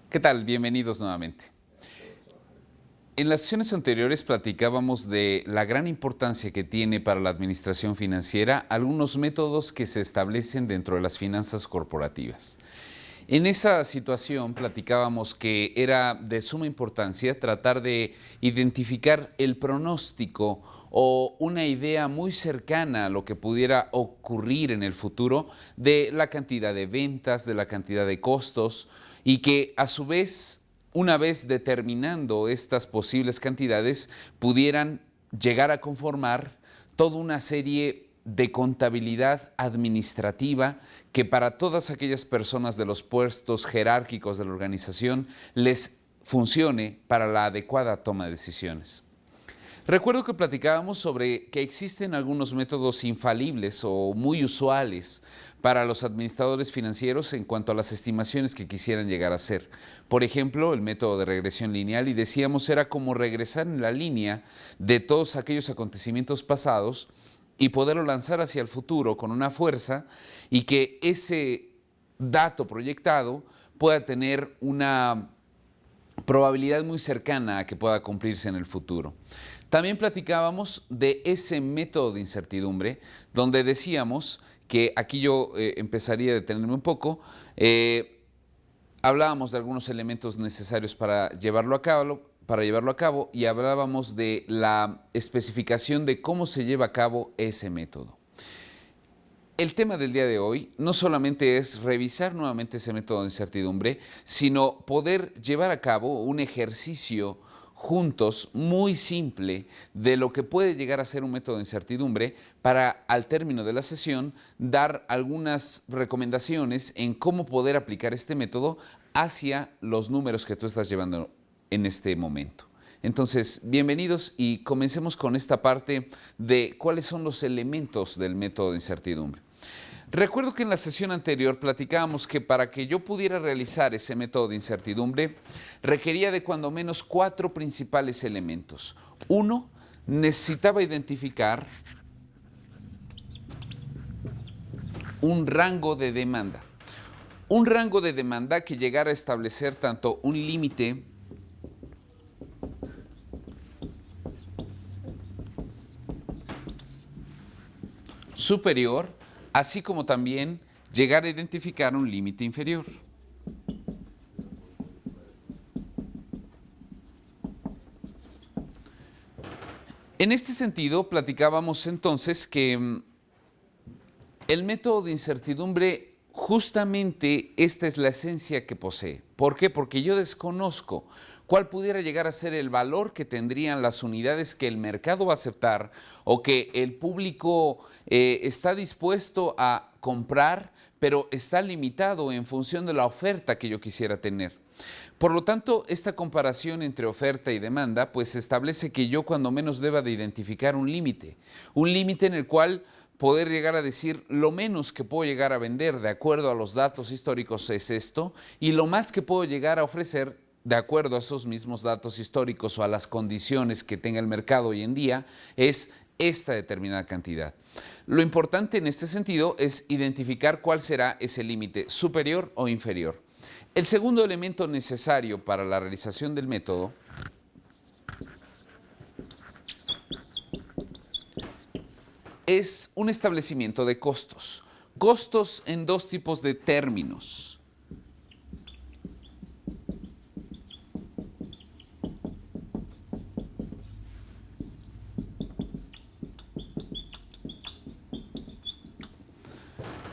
¿Qué tal? Bienvenidos nuevamente. En las sesiones anteriores platicábamos de la gran importancia que tiene para la administración financiera algunos métodos que se establecen dentro de las finanzas corporativas. En esa situación platicábamos que era de suma importancia tratar de identificar el pronóstico o una idea muy cercana a lo que pudiera ocurrir en el futuro de la cantidad de ventas, de la cantidad de costos y que a su vez, una vez determinando estas posibles cantidades, pudieran llegar a conformar toda una serie de contabilidad administrativa que para todas aquellas personas de los puestos jerárquicos de la organización les funcione para la adecuada toma de decisiones. Recuerdo que platicábamos sobre que existen algunos métodos infalibles o muy usuales para los administradores financieros en cuanto a las estimaciones que quisieran llegar a hacer. Por ejemplo, el método de regresión lineal, y decíamos era como regresar en la línea de todos aquellos acontecimientos pasados y poderlo lanzar hacia el futuro con una fuerza y que ese dato proyectado pueda tener una probabilidad muy cercana a que pueda cumplirse en el futuro. También platicábamos de ese método de incertidumbre, donde decíamos que aquí yo empezaría a detenerme un poco, hablábamos de algunos elementos necesarios para llevarlo a cabo y hablábamos de la especificación de cómo se lleva a cabo ese método. El tema del día de hoy no solamente es revisar nuevamente ese método de incertidumbre, sino poder llevar a cabo un ejercicio juntos muy simple de lo que puede llegar a ser un método de incertidumbre para al término de la sesión dar algunas recomendaciones en cómo poder aplicar este método hacia los números que tú estás llevando en este momento. Entonces, bienvenidos y comencemos con esta parte de cuáles son los elementos del método de incertidumbre. Recuerdo que en la sesión anterior platicábamos que para que yo pudiera realizar ese método de incertidumbre requería de cuando menos 4 principales elementos. Uno, necesitaba identificar un rango de demanda. Un rango de demanda que llegara a establecer tanto un límite superior, así como también llegar a identificar un límite inferior. En este sentido, platicábamos entonces que el método de incertidumbre, justamente esta es la esencia que posee. ¿Por qué? Porque yo desconozco cuál pudiera llegar a ser el valor que tendrían las unidades que el mercado va a aceptar o que el público está dispuesto a comprar, pero está limitado en función de la oferta que yo quisiera tener. Por lo tanto, esta comparación entre oferta y demanda pues establece que yo cuando menos deba de identificar un límite en el cual poder llegar a decir lo menos que puedo llegar a vender de acuerdo a los datos históricos es esto y lo más que puedo llegar a ofrecer de acuerdo a esos mismos datos históricos o a las condiciones que tenga el mercado hoy en día es esta determinada cantidad. Lo importante en este sentido es identificar cuál será ese límite superior o inferior. El segundo elemento necesario para la realización del método es un establecimiento de costos. Costos en dos tipos de términos.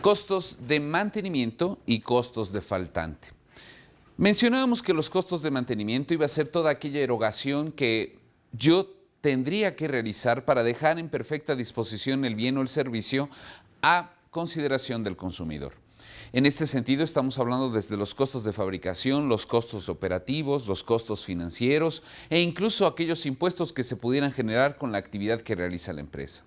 Costos de mantenimiento y costos de faltante. Mencionábamos que los costos de mantenimiento iba a ser toda aquella erogación que yo tendría que realizar para dejar en perfecta disposición el bien o el servicio a consideración del consumidor. En este sentido estamos hablando desde los costos de fabricación, los costos operativos, los costos financieros e incluso aquellos impuestos que se pudieran generar con la actividad que realiza la empresa.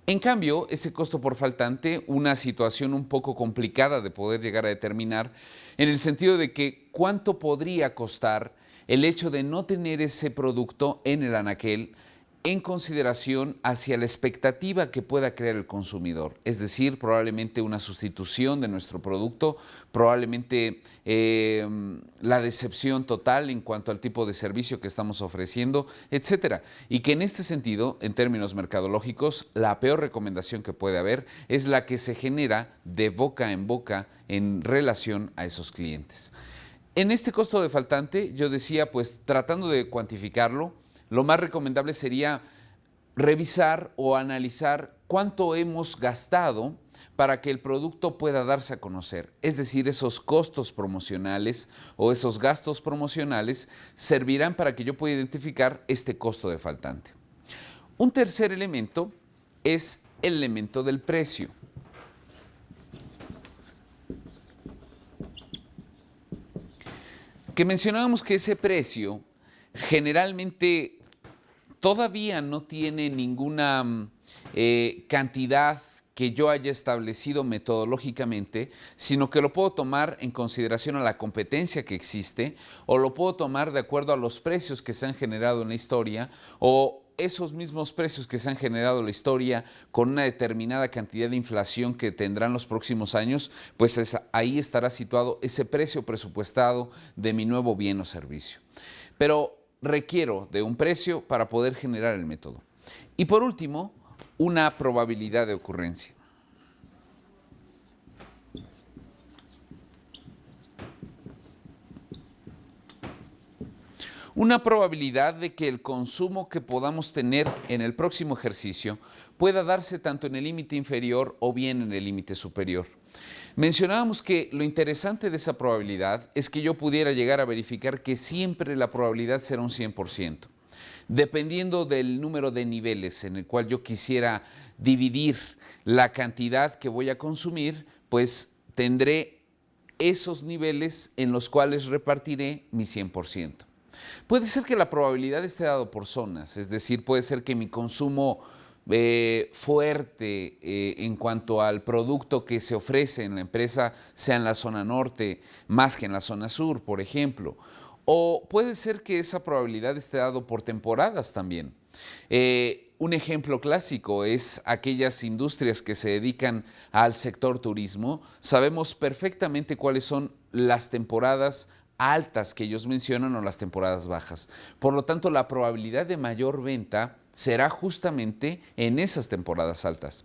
En cambio, ese costo por faltante, una situación un poco complicada de poder llegar a determinar, en el sentido de que cuánto podría costar el hecho de no tener ese producto en el anaquel en consideración hacia la expectativa que pueda crear el consumidor. Es decir, probablemente una sustitución de nuestro producto, probablemente la decepción total en cuanto al tipo de servicio que estamos ofreciendo, etcétera. Y que en este sentido, en términos mercadológicos, la peor recomendación que puede haber es la que se genera de boca en boca en relación a esos clientes. En este costo de faltante, yo decía, pues tratando de cuantificarlo, lo más recomendable sería revisar o analizar cuánto hemos gastado para que el producto pueda darse a conocer. Es decir, esos costos promocionales o esos gastos promocionales servirán para que yo pueda identificar este costo de faltante. Un tercer elemento es el elemento del precio. Que mencionábamos que ese precio generalmente todavía no tiene ninguna cantidad que yo haya establecido metodológicamente, sino que lo puedo tomar en consideración a la competencia que existe, o lo puedo tomar de acuerdo a los precios que se han generado en la historia, o esos mismos precios que se han generado en la historia con una determinada cantidad de inflación que tendrán los próximos años, pues ahí estará situado ese precio presupuestado de mi nuevo bien o servicio. Pero requiero de un precio para poder generar el método. Y por último, una probabilidad de ocurrencia. Una probabilidad de que el consumo que podamos tener en el próximo ejercicio pueda darse tanto en el límite inferior o bien en el límite superior. Mencionábamos que lo interesante de esa probabilidad es que yo pudiera llegar a verificar que siempre la probabilidad será un 100%. Dependiendo del número de niveles en el cual yo quisiera dividir la cantidad que voy a consumir, pues tendré esos niveles en los cuales repartiré mi 100%. Puede ser que la probabilidad esté dado por zonas, es decir, puede ser que mi consumo fuerte en cuanto al producto que se ofrece en la empresa sea en la zona norte más que en la zona sur, por ejemplo. O puede ser que esa probabilidad esté dado por temporadas también. Un ejemplo clásico es aquellas industrias que se dedican al sector turismo. Sabemos perfectamente cuáles son las temporadas altas que ellos mencionan o las temporadas bajas. Por lo tanto, la probabilidad de mayor venta será justamente en esas temporadas altas.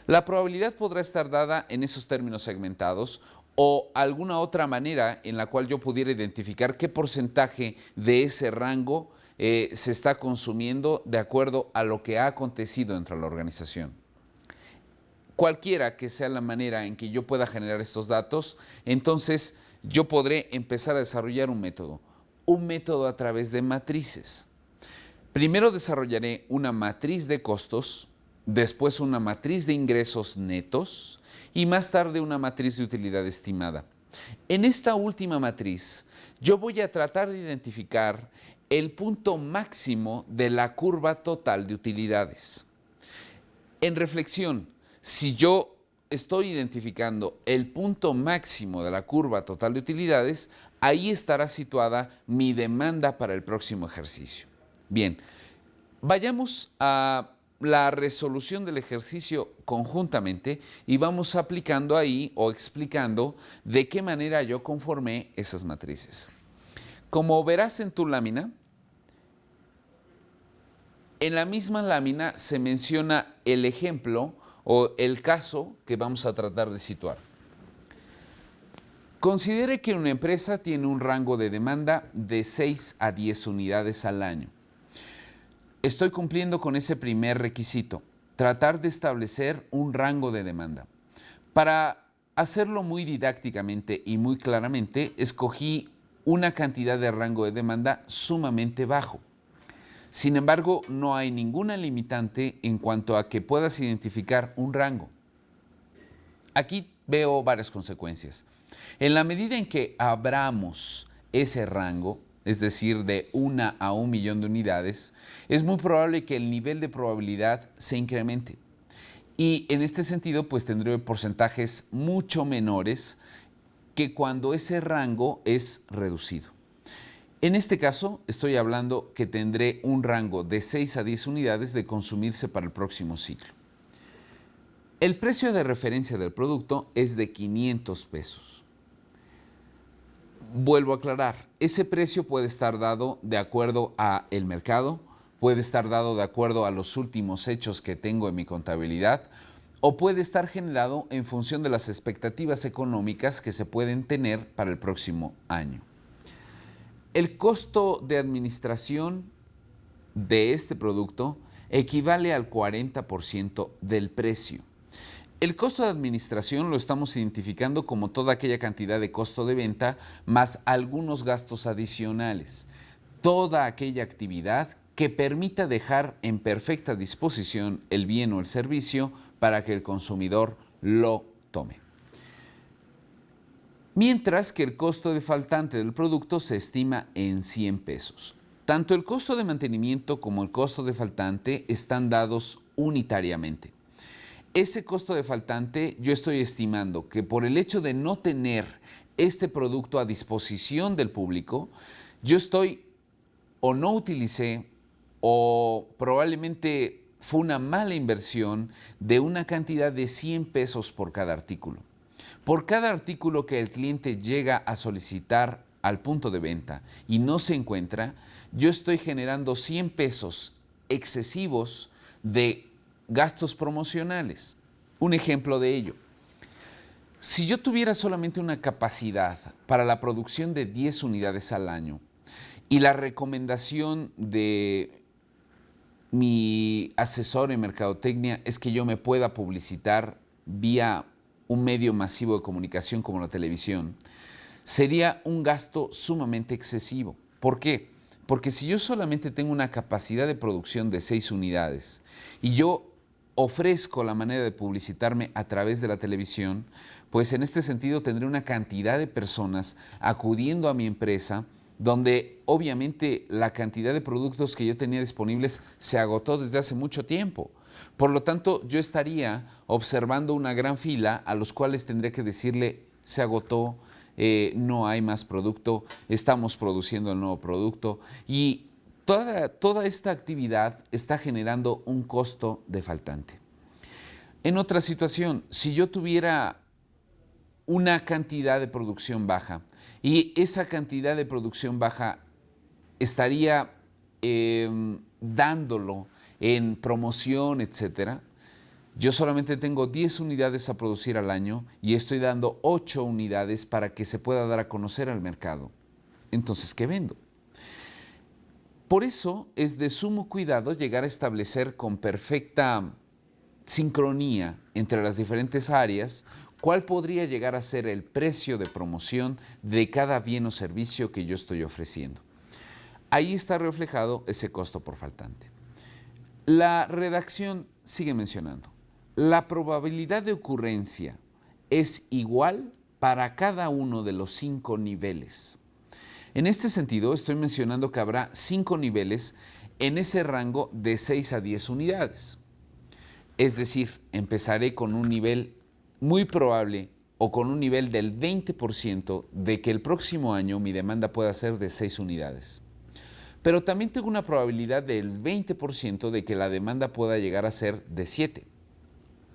La probabilidad podrá estar dada en esos términos segmentados o alguna otra manera en la cual yo pudiera identificar qué porcentaje de ese rango se está consumiendo de acuerdo a lo que ha acontecido dentro de la organización. Cualquiera que sea la manera en que yo pueda generar estos datos, entonces yo podré empezar a desarrollar un método a través de matrices. Primero desarrollaré una matriz de costos, después una matriz de ingresos netos y más tarde una matriz de utilidad estimada. En esta última matriz, yo voy a tratar de identificar el punto máximo de la curva total de utilidades. En reflexión, si yo estoy identificando el punto máximo de la curva total de utilidades, ahí estará situada mi demanda para el próximo ejercicio. Bien, vayamos a la resolución del ejercicio conjuntamente y vamos aplicando ahí o explicando de qué manera yo conformé esas matrices. Como verás en tu lámina, en la misma lámina se menciona el ejemplo o el caso que vamos a tratar de situar. Considere que una empresa tiene un rango de demanda de 6 a 10 unidades al año. Estoy cumpliendo con ese primer requisito, tratar de establecer un rango de demanda. Para hacerlo muy didácticamente y muy claramente, escogí una cantidad de rango de demanda sumamente bajo. Sin embargo, no hay ninguna limitante en cuanto a que puedas identificar un rango. Aquí veo varias consecuencias. En la medida en que abramos ese rango, es decir, de 1 a 1 millón de unidades, es muy probable que el nivel de probabilidad se incremente. Y en este sentido, pues tendré porcentajes mucho menores que cuando ese rango es reducido. En este caso, estoy hablando que tendré un rango de 6 a 10 unidades de consumirse para el próximo ciclo. El precio de referencia del producto es de 500 pesos. Vuelvo a aclarar, ese precio puede estar dado de acuerdo al mercado, puede estar dado de acuerdo a los últimos hechos que tengo en mi contabilidad, o puede estar generado en función de las expectativas económicas que se pueden tener para el próximo año. El costo de administración de este producto equivale al 40% del precio. El costo de administración lo estamos identificando como toda aquella cantidad de costo de venta más algunos gastos adicionales. Toda aquella actividad que permita dejar en perfecta disposición el bien o el servicio para que el consumidor lo tome. Mientras que el costo de faltante del producto se estima en 100 pesos. Tanto el costo de mantenimiento como el costo de faltante están dados unitariamente. Ese costo de faltante yo estoy estimando que por el hecho de no tener este producto a disposición del público, yo estoy o no utilicé o probablemente fue una mala inversión de una cantidad de 100 pesos por cada artículo. Por cada artículo que el cliente llega a solicitar al punto de venta y no se encuentra, yo estoy generando 100 pesos excesivos de gastos promocionales. Un ejemplo de ello. Si yo tuviera solamente una capacidad para la producción de 10 unidades al año y la recomendación de mi asesor en mercadotecnia es que yo me pueda publicitar vía un medio masivo de comunicación como la televisión, sería un gasto sumamente excesivo. ¿Por qué? Porque si yo solamente tengo una capacidad de producción de 6 unidades y yo ofrezco la manera de publicitarme a través de la televisión, pues en este sentido tendré una cantidad de personas acudiendo a mi empresa donde obviamente la cantidad de productos que yo tenía disponibles se agotó desde hace mucho tiempo. Por lo tanto, yo estaría observando una gran fila a los cuales tendría que decirle, se agotó, no hay más producto, estamos produciendo el nuevo producto y toda esta actividad está generando un costo de faltante. En otra situación, si yo tuviera una cantidad de producción baja y esa cantidad de producción baja estaría dándolo en promoción, etcétera, yo solamente tengo 10 unidades a producir al año y estoy dando 8 unidades para que se pueda dar a conocer al mercado. Entonces, ¿qué vendo? Por eso es de sumo cuidado llegar a establecer con perfecta sincronía entre las diferentes áreas cuál podría llegar a ser el precio de promoción de cada bien o servicio que yo estoy ofreciendo. Ahí está reflejado ese costo por faltante. La redacción sigue mencionando, la probabilidad de ocurrencia es igual para cada uno de los 5 niveles. En este sentido, estoy mencionando que habrá 5 niveles en ese rango de 6 a 10 unidades. Es decir, empezaré con un nivel muy probable o con un nivel del 20% de que el próximo año mi demanda pueda ser de 6 unidades. Pero también tengo una probabilidad del 20% de que la demanda pueda llegar a ser de 7,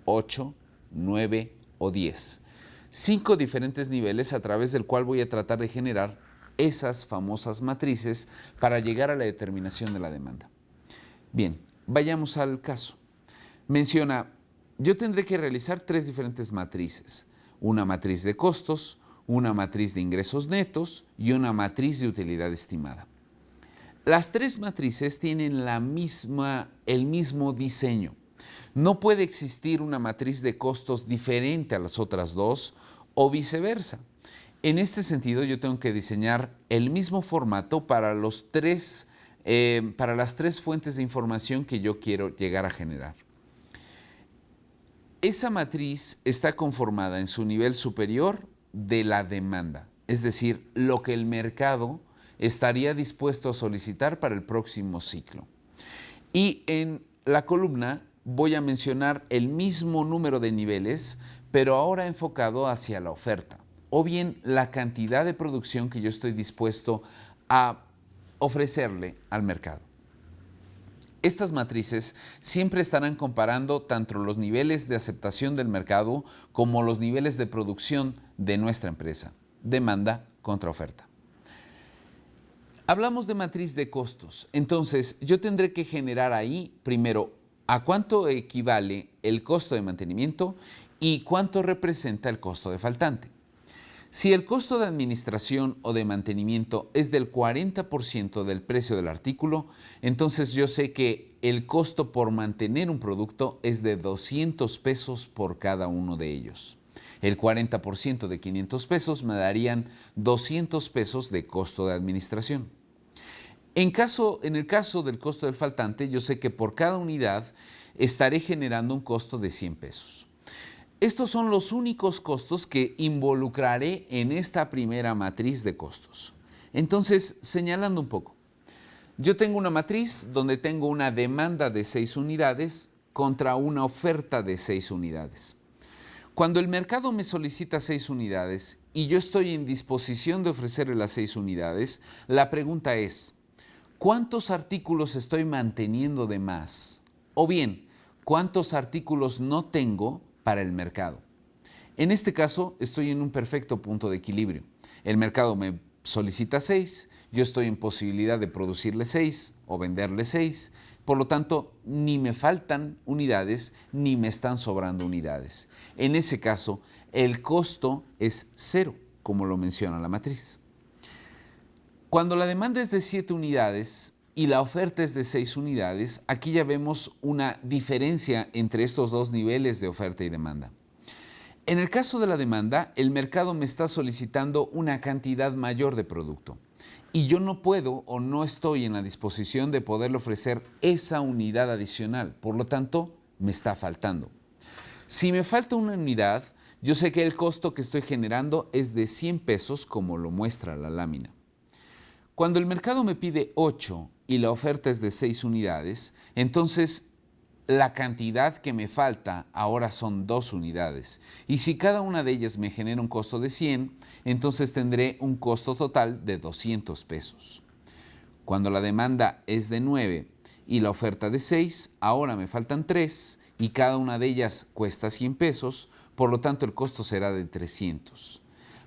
8, 9 o 10. 5 diferentes niveles a través del cual voy a tratar de generar esas famosas matrices para llegar a la determinación de la demanda. Bien, vayamos al caso. Menciona, yo tendré que realizar 3 diferentes matrices. Una matriz de costos, una matriz de ingresos netos y una matriz de utilidad estimada. Las 3 matrices tienen el mismo diseño. No puede existir una matriz de costos diferente a las otras 2 o viceversa. En este sentido, yo tengo que diseñar el mismo formato para las 3 fuentes de información que yo quiero llegar a generar. Esa matriz está conformada en su nivel superior de la demanda, es decir, lo que el mercado estaría dispuesto a solicitar para el próximo ciclo. Y en la columna voy a mencionar el mismo número de niveles, pero ahora enfocado hacia la oferta, o bien la cantidad de producción que yo estoy dispuesto a ofrecerle al mercado. Estas matrices siempre estarán comparando tanto los niveles de aceptación del mercado como los niveles de producción de nuestra empresa, demanda contra oferta. Hablamos de matriz de costos, entonces yo tendré que generar ahí primero a cuánto equivale el costo de mantenimiento y cuánto representa el costo de faltante. Si el costo de administración o de mantenimiento es del 40% del precio del artículo, entonces yo sé que el costo por mantener un producto es de 200 pesos por cada uno de ellos. El 40% de 500 pesos me darían 200 pesos de costo de administración. En el caso del costo del faltante, yo sé que por cada unidad estaré generando un costo de 100 pesos. Estos son los únicos costos que involucraré en esta primera matriz de costos. Entonces, señalando un poco, yo tengo una matriz donde tengo una demanda de 6 unidades contra una oferta de 6 unidades. Cuando el mercado me solicita 6 unidades y yo estoy en disposición de ofrecerle las 6 unidades, la pregunta es, ¿cuántos artículos estoy manteniendo de más? O bien, ¿cuántos artículos no tengo para el mercado? En este caso, estoy en un perfecto punto de equilibrio. El mercado me solicita 6, yo estoy en posibilidad de producirle 6 o venderle 6. Por lo tanto, ni me faltan unidades ni me están sobrando unidades. En ese caso, el costo es 0, como lo menciona la matriz. Cuando la demanda es de 7 unidades y la oferta es de 6 unidades, aquí ya vemos una diferencia entre estos dos niveles de oferta y demanda. En el caso de la demanda, el mercado me está solicitando una cantidad mayor de producto y yo no puedo o no estoy en la disposición de poderle ofrecer esa unidad adicional. Por lo tanto, me está faltando. Si me falta una unidad, yo sé que el costo que estoy generando es de 100 pesos, como lo muestra la lámina. Cuando el mercado me pide 8 y la oferta es de 6 unidades, entonces la cantidad que me falta ahora son 2 unidades. Y si cada una de ellas me genera un costo de 100, entonces tendré un costo total de 200 pesos. Cuando la demanda es de 9 y la oferta de 6, ahora me faltan 3 y cada una de ellas cuesta 100 pesos, por lo tanto el costo será de 300.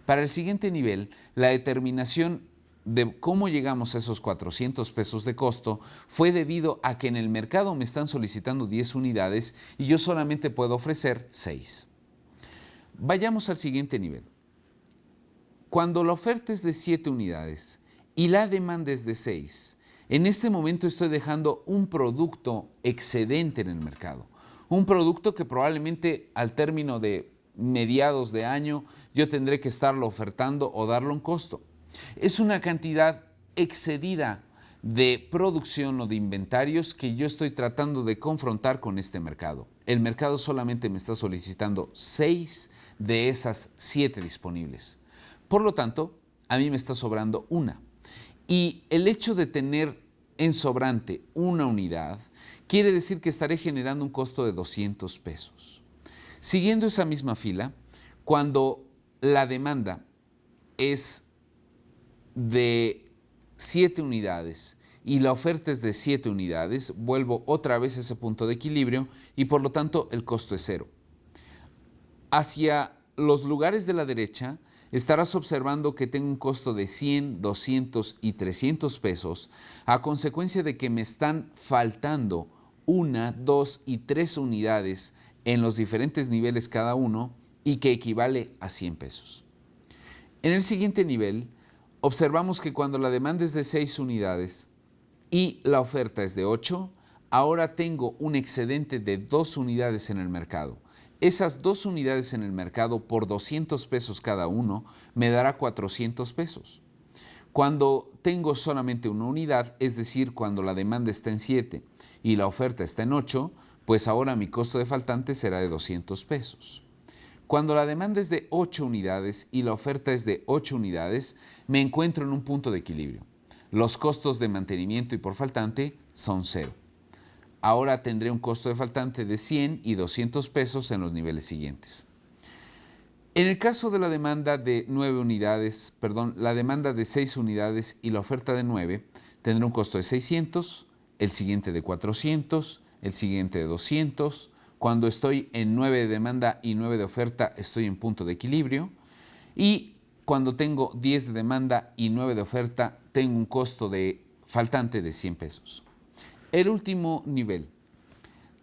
Para el siguiente nivel, la determinación de cómo llegamos a esos 400 pesos de costo fue debido a que en el mercado me están solicitando 10 unidades y yo solamente puedo ofrecer 6. Vayamos al siguiente nivel. Cuando la oferta es de 7 unidades y la demanda es de 6, en este momento estoy dejando un producto excedente en el mercado. Un producto que probablemente al término de mediados de año yo tendré que estarlo ofertando o darlo en costo. Es una cantidad excedida de producción o de inventarios que yo estoy tratando de confrontar con este mercado. El mercado solamente me está solicitando 6 de esas 7 disponibles. Por lo tanto, a mí me está sobrando una. Y el hecho de tener en sobrante una unidad quiere decir que estaré generando un costo de 200 pesos. Siguiendo esa misma fila, cuando la demanda es de 7 unidades y la oferta es de 7 unidades, vuelvo otra vez a ese punto de equilibrio y por lo tanto el costo es 0. Hacia los lugares de la derecha estarás observando que tengo un costo de 100, 200 y 300 pesos a consecuencia de que me están faltando 1, 2 y 3 unidades en los diferentes niveles cada uno y que equivale a 100 pesos. En el siguiente nivel, observamos que cuando la demanda es de 6 unidades y la oferta es de 8, ahora tengo un excedente de 2 unidades en el mercado. Esas 2 unidades en el mercado por 200 pesos cada uno me dará 400 pesos. Cuando tengo solamente una unidad, es decir, cuando la demanda está en 7 y la oferta está en 8, pues ahora mi costo de faltante será de 200 pesos. Cuando la demanda es de 8 unidades y la oferta es de 8 unidades, me encuentro en un punto de equilibrio. Los costos de mantenimiento y por faltante son 0. Ahora tendré un costo de faltante de 100 y 200 pesos en los niveles siguientes. En el caso de la demanda de 9 unidades, la demanda de 6 unidades y la oferta de 9, tendré un costo de 600, el siguiente de 400, el siguiente de 200. Cuando estoy en 9 de demanda y 9 de oferta, estoy en punto de equilibrio. Y cuando tengo 10 de demanda y 9 de oferta, tengo un costo de faltante de 100 pesos. El último nivel,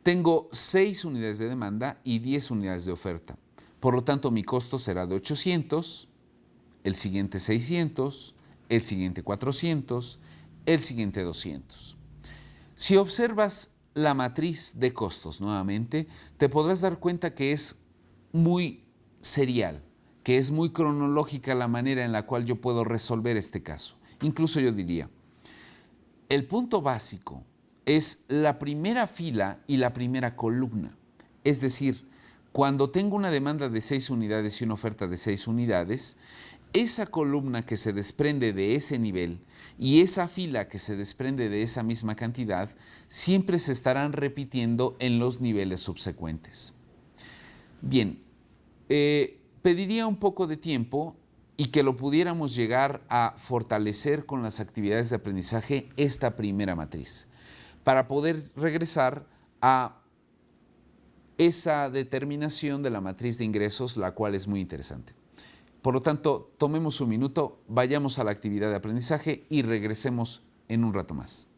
tengo 6 unidades de demanda y 10 unidades de oferta. Por lo tanto, mi costo será de 800, el siguiente 600, el siguiente 400, el siguiente 200. Si observas la matriz de costos nuevamente, te podrás dar cuenta que es muy serial, que es muy cronológica la manera en la cual yo puedo resolver este caso. Incluso yo diría, el punto básico es la primera fila y la primera columna. Es decir, cuando tengo una demanda de 6 unidades y una oferta de 6 unidades, esa columna que se desprende de ese nivel y esa fila que se desprende de esa misma cantidad siempre se estarán repitiendo en los niveles subsecuentes. Bien, pediría un poco de tiempo y que lo pudiéramos llegar a fortalecer con las actividades de aprendizaje esta primera matriz, para poder regresar a esa determinación de la matriz de ingresos, la cual es muy interesante. Por lo tanto, tomemos un minuto, vayamos a la actividad de aprendizaje y regresemos en un rato más.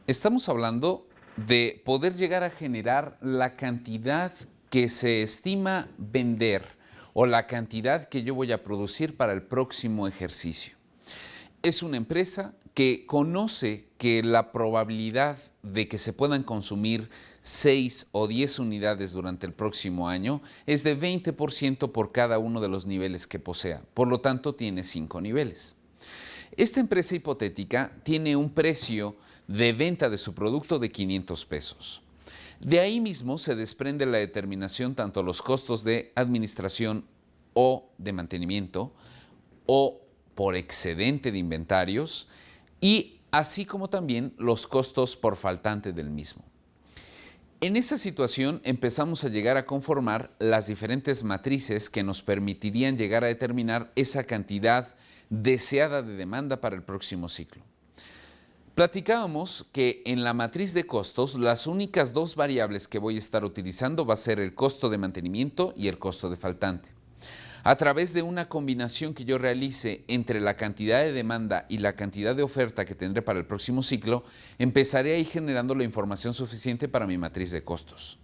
Estamos hablando de poder llegar a generar la cantidad que se estima vender o la cantidad que yo voy a producir para el próximo ejercicio. Es una empresa que conoce que la probabilidad de que se puedan consumir 6 o 10 unidades durante el próximo año es de 20% por cada uno de los niveles que posea. Por lo tanto, tiene 5 niveles. Esta empresa hipotética tiene un precio de venta de su producto de 500 pesos. De ahí mismo se desprende la determinación tanto los costos de administración o de mantenimiento o por excedente de inventarios y así como también los costos por faltante del mismo. En esa situación empezamos a llegar a conformar las diferentes matrices que nos permitirían llegar a determinar esa cantidad deseada de demanda para el próximo ciclo. Platicábamos que en la matriz de costos las únicas dos variables que voy a estar utilizando va a ser el costo de mantenimiento y el costo de faltante. A través de una combinación que yo realice entre la cantidad de demanda y la cantidad de oferta que tendré para el próximo ciclo, empezaré a ir generando la información suficiente para mi matriz de costos.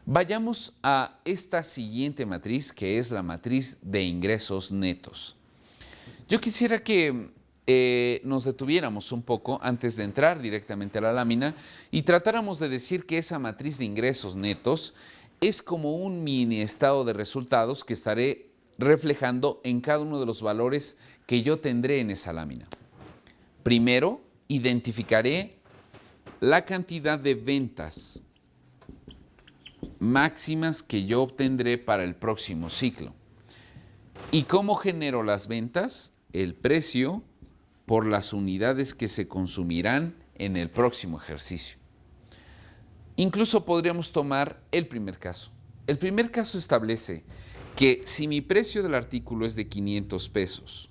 Vayamos a esta siguiente matriz, que es la matriz de ingresos netos. Yo quisiera que nos detuviéramos un poco antes de entrar directamente a la lámina y tratáramos de decir que esa matriz de ingresos netos es como un mini estado de resultados que estaré reflejando en cada uno de los valores que yo tendré en esa lámina. Primero, identificaré la cantidad de ventas máximas que yo obtendré para el próximo ciclo. ¿Y cómo genero las ventas? El precio por las unidades que se consumirán en el próximo ejercicio. Incluso podríamos tomar el primer caso. El primer caso establece que si mi precio del artículo es de 500 pesos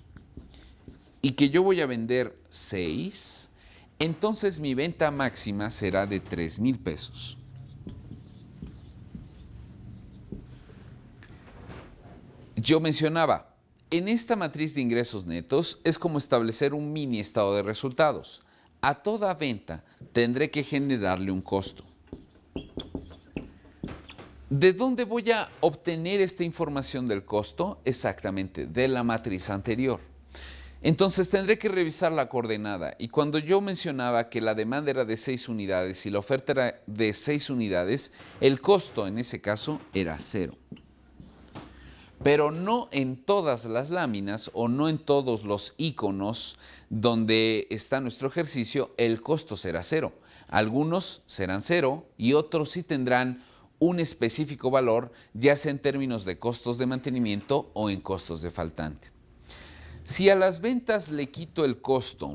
y que yo voy a vender 6, entonces mi venta máxima será de 3,000 pesos. Yo mencionaba, en esta matriz de ingresos netos es como establecer un mini estado de resultados. A toda venta tendré que generarle un costo. ¿De dónde voy a obtener esta información del costo? Exactamente, de la matriz anterior. Entonces tendré que revisar la coordenada, y cuando yo mencionaba que la demanda era de 6 unidades y la oferta era de 6 unidades, el costo en ese caso era 0. Pero no en todas las láminas o no en todos los iconos donde está nuestro ejercicio el costo será 0. Algunos serán 0 y otros sí tendrán un específico valor, ya sea en términos de costos de mantenimiento o en costos de faltante. Si a las ventas le quito el costo,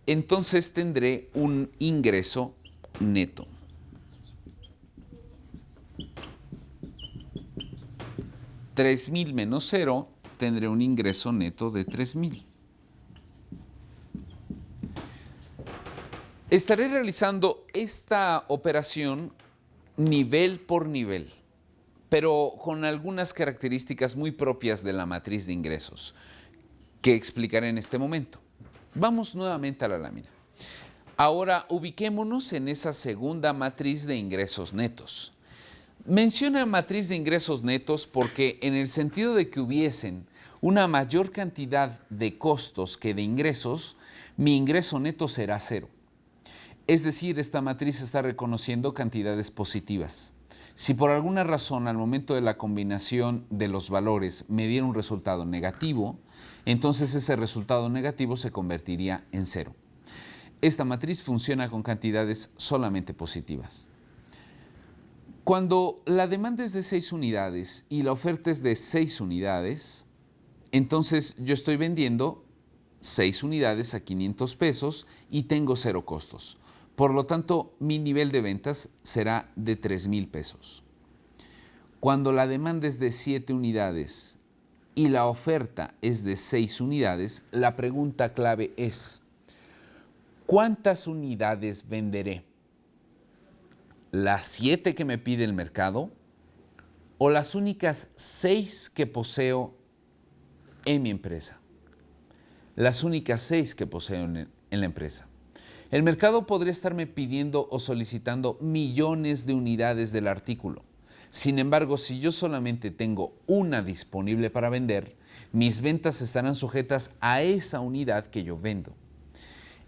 entonces tendré un ingreso neto. $3,000 menos 0, tendré un ingreso neto de $3,000. Estaré realizando esta operación nivel por nivel, pero con algunas características muy propias de la matriz de ingresos, que explicaré en este momento. Vamos nuevamente a la lámina. Ahora ubiquémonos en esa segunda matriz de ingresos netos. Menciona matriz de ingresos netos porque en el sentido de que hubiesen una mayor cantidad de costos que de ingresos, mi ingreso neto será 0. Es decir, esta matriz está reconociendo cantidades positivas. Si por alguna razón al momento de la combinación de los valores me diera un resultado negativo, entonces ese resultado negativo se convertiría en 0. Esta matriz funciona con cantidades solamente positivas. Cuando la demanda es de 6 unidades y la oferta es de 6 unidades, entonces yo estoy vendiendo 6 unidades a 500 pesos y tengo 0 costos. Por lo tanto, mi nivel de ventas será de 3,000 pesos. Cuando la demanda es de 7 unidades y la oferta es de 6 unidades, la pregunta clave es, ¿cuántas unidades venderé? ¿Las 7 que me pide el mercado o las únicas 6 que poseo en mi empresa? Las únicas 6 que poseo en la empresa. El mercado podría estarme pidiendo o solicitando millones de unidades del artículo. Sin embargo, si yo solamente tengo una disponible para vender, mis ventas estarán sujetas a esa unidad que yo vendo.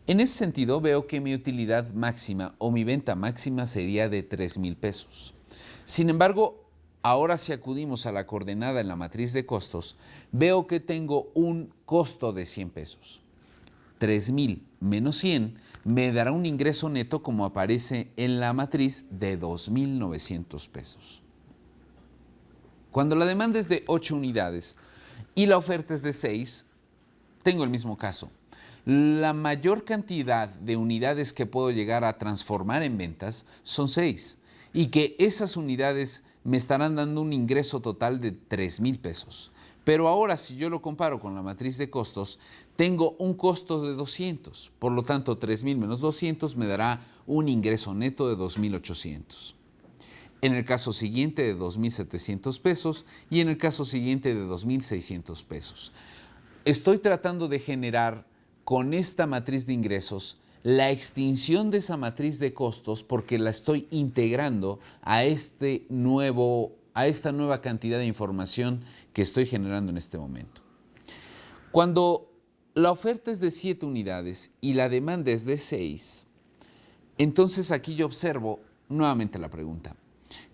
En ese sentido, veo que mi utilidad máxima o mi venta máxima sería de 3,000 pesos. Sin embargo, ahora si acudimos a la coordenada en la matriz de costos, veo que tengo un costo de 100 pesos. 3,000 menos 100 me dará un ingreso neto como aparece en la matriz de 2,900 pesos. Cuando la demanda es de 8 unidades y la oferta es de 6, tengo el mismo caso. La mayor cantidad de unidades que puedo llegar a transformar en ventas son 6 y que esas unidades me estarán dando un ingreso total de 3,000 pesos. Pero ahora si yo lo comparo con la matriz de costos, tengo un costo de 200. Por lo tanto, 3,000 menos 200 me dará un ingreso neto de 2,800. En el caso siguiente de 2,700 pesos y en el caso siguiente de 2,600 pesos. Estoy tratando de generar con esta matriz de ingresos la extinción de esa matriz de costos porque la estoy integrando a esta nueva cantidad de información que estoy generando en este momento. Cuando la oferta es de 7 unidades y la demanda es de 6, entonces aquí yo observo nuevamente la pregunta.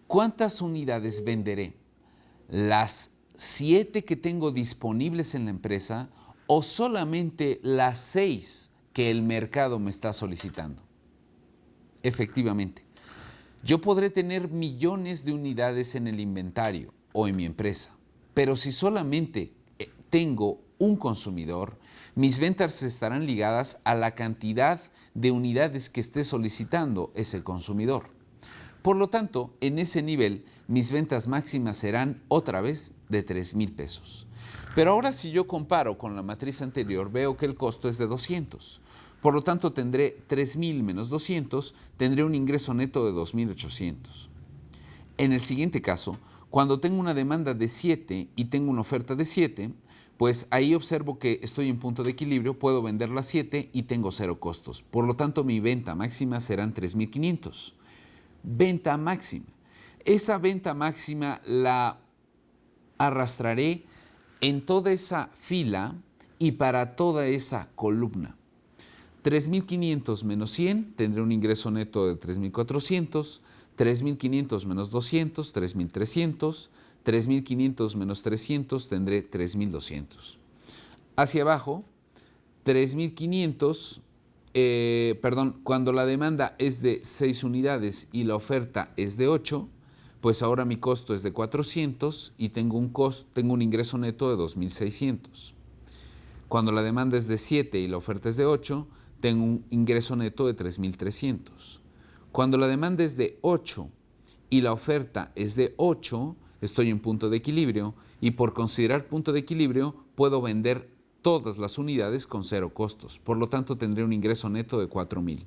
¿Cuántas unidades venderé? ¿Las 7 que tengo disponibles en la empresa o solamente las 6 que el mercado me está solicitando? Efectivamente, yo podré tener millones de unidades en el inventario o en mi empresa, pero si solamente tengo un consumidor, mis ventas estarán ligadas a la cantidad de unidades que esté solicitando ese consumidor. Por lo tanto, en ese nivel, mis ventas máximas serán otra vez de 3,000 pesos. Pero ahora si yo comparo con la matriz anterior, veo que el costo es de 200. Por lo tanto, tendré 3,000 menos 200, tendré un ingreso neto de 2,800. En el siguiente caso, Cuando tengo una demanda de 7 y tengo una oferta de 7, pues ahí observo que estoy en punto de equilibrio, puedo vender las 7 y tengo 0 costos. Por lo tanto, mi venta máxima serán 3,500. Venta máxima. Esa venta máxima la arrastraré en toda esa fila y para toda esa columna. 3,500 menos 100, tendré un ingreso neto de 3,400. 3,500 menos 200, 3,300. 3,500 menos 300, tendré 3,200. Hacia abajo, 3,500, cuando la demanda es de 6 unidades y la oferta es de 8, pues ahora mi costo es de 400 y tengo un ingreso neto de 2,600. Cuando la demanda es de 7 y la oferta es de 8, tengo un ingreso neto de 3,300. Cuando la demanda es de 8 y la oferta es de 8, estoy en punto de equilibrio y por considerar punto de equilibrio puedo vender todas las unidades con 0 costos. Por lo tanto, tendré un ingreso neto de 4,000.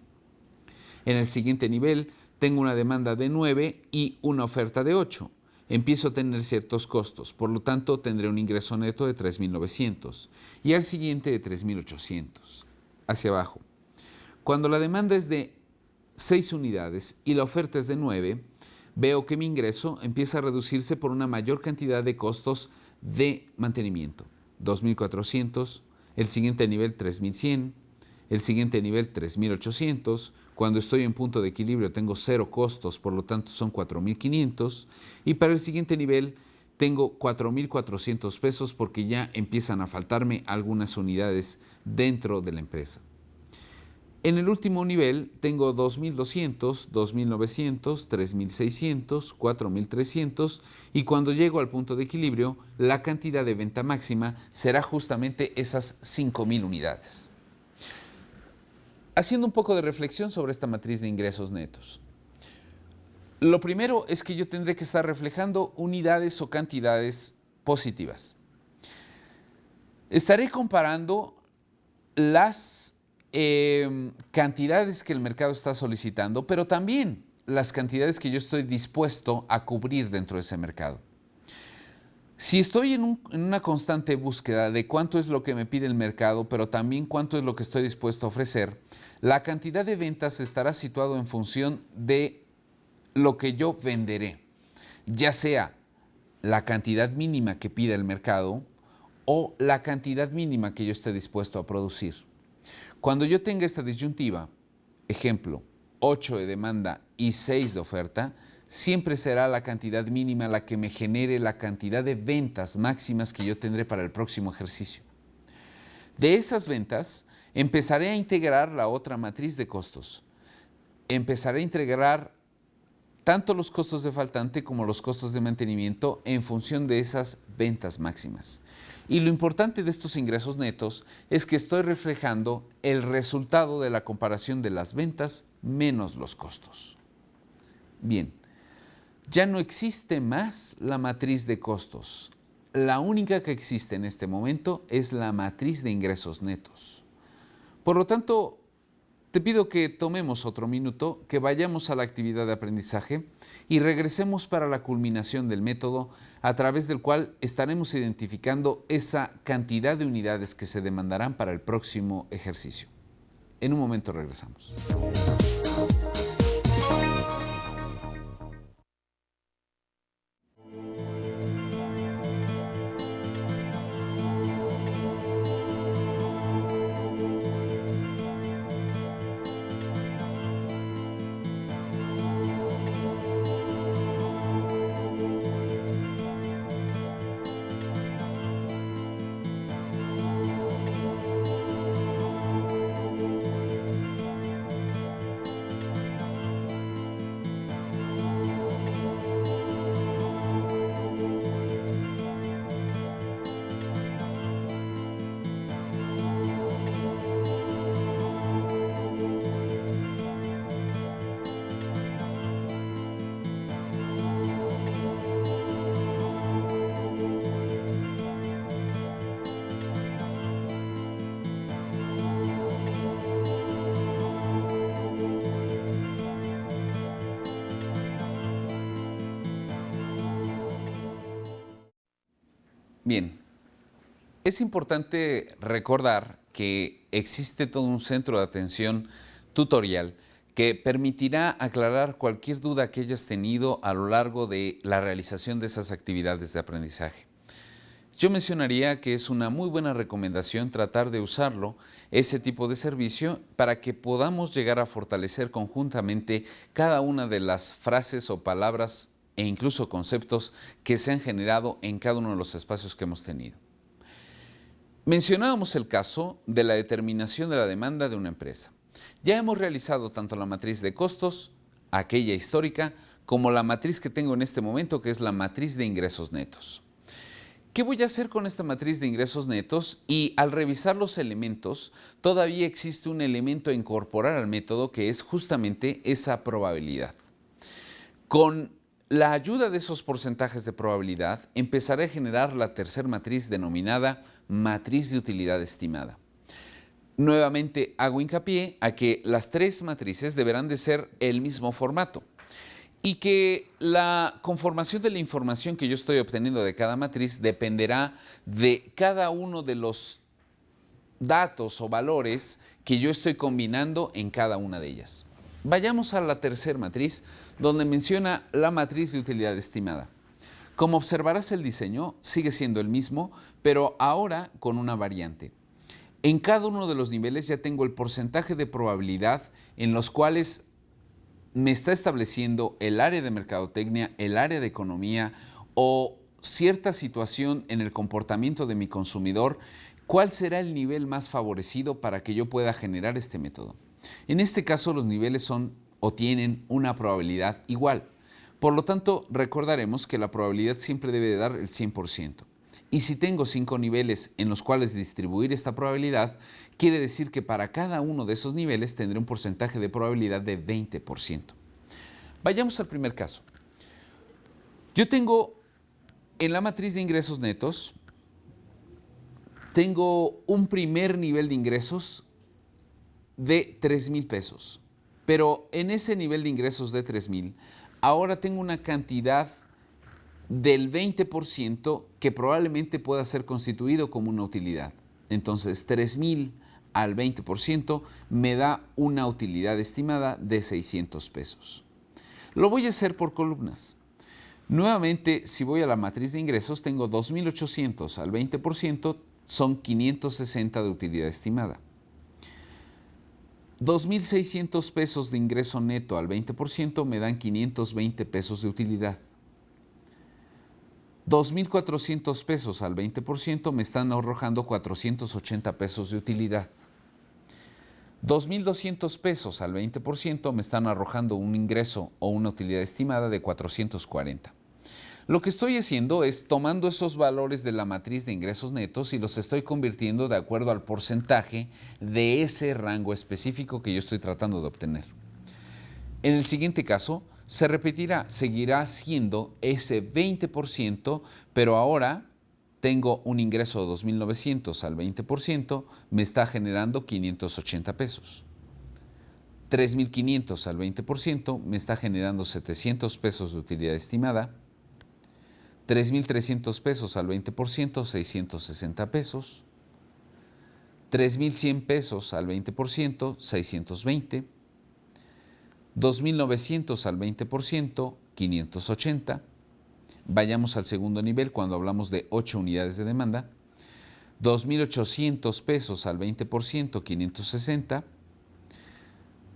En el siguiente nivel, tengo una demanda de 9 y una oferta de 8. Empiezo a tener ciertos costos, por lo tanto, tendré un ingreso neto de 3,900 y al siguiente de 3,800. Hacia abajo. Cuando la demanda es de 6 unidades y la oferta es de 9, veo que mi ingreso empieza a reducirse por una mayor cantidad de costos de mantenimiento. 2,400, el siguiente nivel 3,100, el siguiente nivel 3,800. Cuando estoy en punto de equilibrio tengo 0 costos, por lo tanto son 4,500. Y para el siguiente nivel tengo 4,400 pesos porque ya empiezan a faltarme algunas unidades dentro de la empresa. En el último nivel tengo 2,200, 2,900, 3,600, 4,300 y cuando llego al punto de equilibrio, la cantidad de venta máxima será justamente esas 5,000 unidades. Haciendo un poco de reflexión sobre esta matriz de ingresos netos. Lo primero es que yo tendré que estar reflejando unidades o cantidades positivas. Estaré comparando las cantidades que el mercado está solicitando, pero también las cantidades que yo estoy dispuesto a cubrir dentro de ese mercado. Si estoy en una constante búsqueda de cuánto es lo que me pide el mercado, pero también cuánto es lo que estoy dispuesto a ofrecer, la cantidad de ventas estará situado en función de lo que yo venderé, ya sea la cantidad mínima que pida el mercado o la cantidad mínima que yo esté dispuesto a producir. Cuando yo tenga esta disyuntiva, ejemplo, 8 de demanda y 6 de oferta, siempre será la cantidad mínima la que me genere la cantidad de ventas máximas que yo tendré para el próximo ejercicio. De esas ventas, empezaré a integrar la otra matriz de costos. Empezaré a integrar tanto los costos de faltante como los costos de mantenimiento en función de esas ventas máximas. Y lo importante de estos ingresos netos es que estoy reflejando el resultado de la comparación de las ventas menos los costos. Bien, ya no existe más la matriz de costos. La única que existe en este momento es la matriz de ingresos netos. Por lo tanto, te pido que tomemos otro minuto, que vayamos a la actividad de aprendizaje y regresemos para la culminación del método a través del cual estaremos identificando esa cantidad de unidades que se demandarán para el próximo ejercicio. En un momento regresamos. Bien, es importante recordar que existe todo un centro de atención tutorial que permitirá aclarar cualquier duda que hayas tenido a lo largo de la realización de esas actividades de aprendizaje. Yo mencionaría que es una muy buena recomendación tratar de usarlo, ese tipo de servicio, para que podamos llegar a fortalecer conjuntamente cada una de las frases o palabras e incluso conceptos que se han generado en cada uno de los espacios que hemos tenido. Mencionábamos el caso de la determinación de la demanda de una empresa. Ya hemos realizado tanto la matriz de costos, aquella histórica, como la matriz que tengo en este momento, que es la matriz de ingresos netos. ¿Qué voy a hacer con esta matriz de ingresos netos? Y al revisar los elementos, todavía existe un elemento a incorporar al método que es justamente esa probabilidad. Con la ayuda de esos porcentajes de probabilidad, empezaré a generar la tercera matriz denominada matriz de utilidad estimada. Nuevamente hago hincapié a que las tres matrices deberán de ser el mismo formato y que la conformación de la información que yo estoy obteniendo de cada matriz dependerá de cada uno de los datos o valores que yo estoy combinando en cada una de ellas. Vayamos a la tercera matriz, donde menciona la matriz de utilidad estimada. Como observarás, el diseño sigue siendo el mismo, pero ahora con una variante. En cada uno de los niveles ya tengo el porcentaje de probabilidad en los cuales me está estableciendo el área de mercadotecnia, el área de economía o cierta situación en el comportamiento de mi consumidor, cuál será el nivel más favorecido para que yo pueda generar este método. En este caso, los niveles son o tienen una probabilidad igual. Por lo tanto, recordaremos que la probabilidad siempre debe de dar el 100%. Y si tengo 5 niveles en los cuales distribuir esta probabilidad, quiere decir que para cada uno de esos niveles tendré un porcentaje de probabilidad de 20%. Vayamos al primer caso. Yo tengo en la matriz de ingresos netos, tengo un primer nivel de ingresos de 3,000 pesos. Pero en ese nivel de ingresos de 3,000, ahora tengo una cantidad del 20% que probablemente pueda ser constituido como una utilidad. Entonces, 3,000 al 20% me da una utilidad estimada de 600 pesos. Lo voy a hacer por columnas. Nuevamente, si voy a la matriz de ingresos, tengo 2,800 al 20%, son 560 de utilidad estimada. 2,600 pesos de ingreso neto al 20% me dan 520 pesos de utilidad. 2,400 pesos al 20% me están arrojando 480 pesos de utilidad. 2,200 pesos al 20% me están arrojando un ingreso o una utilidad estimada de 440. Lo que estoy haciendo es tomando esos valores de la matriz de ingresos netos y los estoy convirtiendo de acuerdo al porcentaje de ese rango específico que yo estoy tratando de obtener. En el siguiente caso, se repetirá, seguirá siendo ese 20%, pero ahora tengo un ingreso de 2,900 al 20%, me está generando 580 pesos. 3,500 al 20% me está generando 700 pesos de utilidad estimada. 3,300 pesos al 20%, 660 pesos. 3,100 pesos al 20%, 620. 2,900 al 20%, 580. Vayamos al segundo nivel cuando hablamos de 8 unidades de demanda. 2,800 pesos al 20%, 560.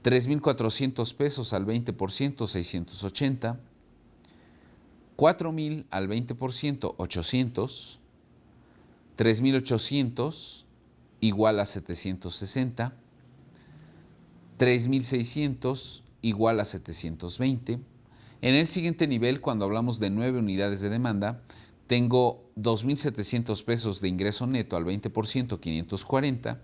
3,400 pesos al 20%, 680. 4,000 al 20%, 800. 3,800 igual a 760. 3,600 igual a 720. En el siguiente nivel, cuando hablamos de 9 unidades de demanda, tengo 2,700 pesos de ingreso neto al 20%, 540.